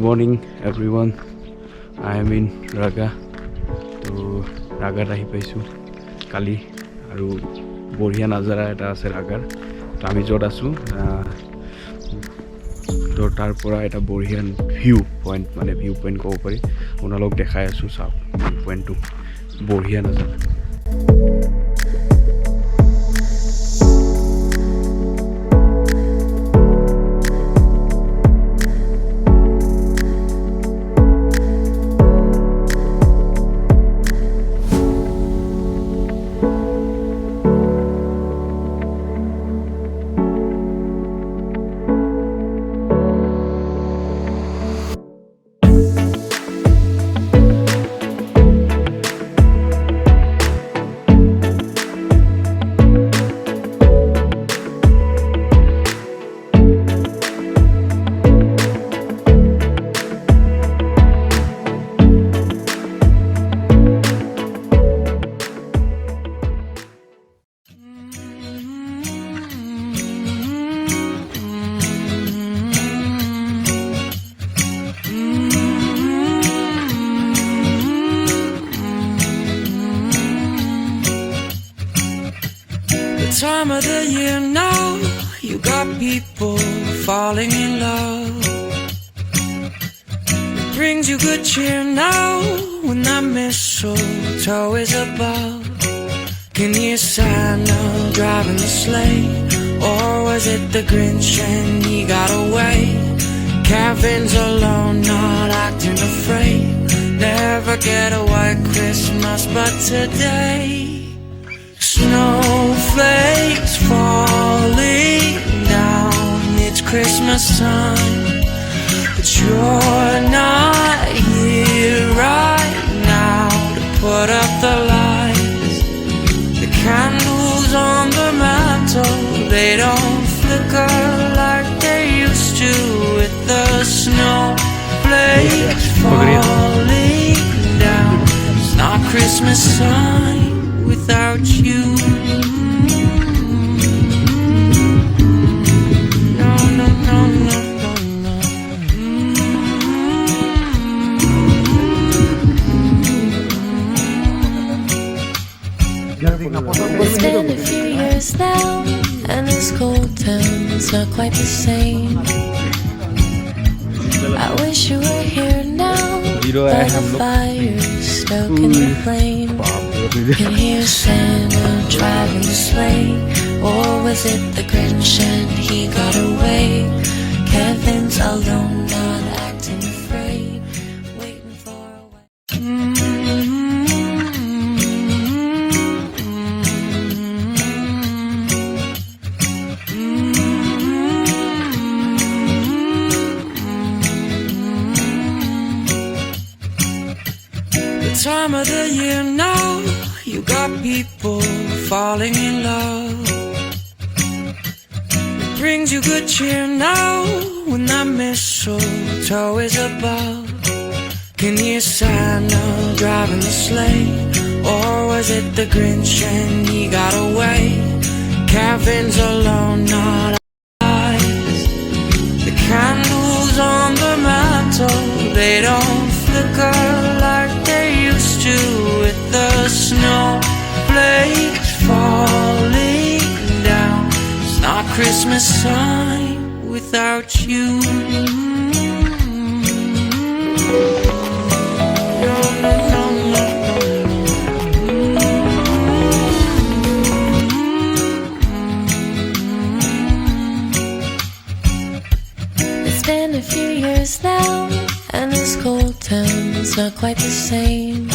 morning everyone. I am in Raga. So Raga ahi paisu kali aru borhia nazara eta ase Ragar. To ami jot asu to tar pora eta borhia view point ko pari unalok dekhai asu sa point to borhia nazara. Time of the year now, you got people falling in love. It brings you good cheer now when that mistletoe is above. Can you Santa driving the sleigh, or was it the Grinch and he got away? Kevin's alone, not acting afraid. Never get a white Christmas, but today snowflakes falling down, it's Christmas time, but you're not here right now to put up the lights. The candles on the mantle, they don't flicker like they used to, with the snowflakes falling down. It's not Christmas time without you. No, no, no, no, no, no. It's been a few years now, and this cold town's not quite the same. I wish you were here now, by the fire, stoked in the flame. Can hear Santa driving the sleigh, or was it the Grinch and he got away? Kevin's alone, not acting afraid, waiting for a way. The time of the year now, you got people falling in love. It brings you good cheer now when that mistletoe is above. Can you Santa driving the sleigh, or was it the Grinch and he got away? Kevin's alone, not eyes. The candles on the mantle, they don't flicker like they used to, with the snowflakes falling down. It's not Christmas time without you. No, no, no, no, It's been a few years now, and this cold town's not quite the same.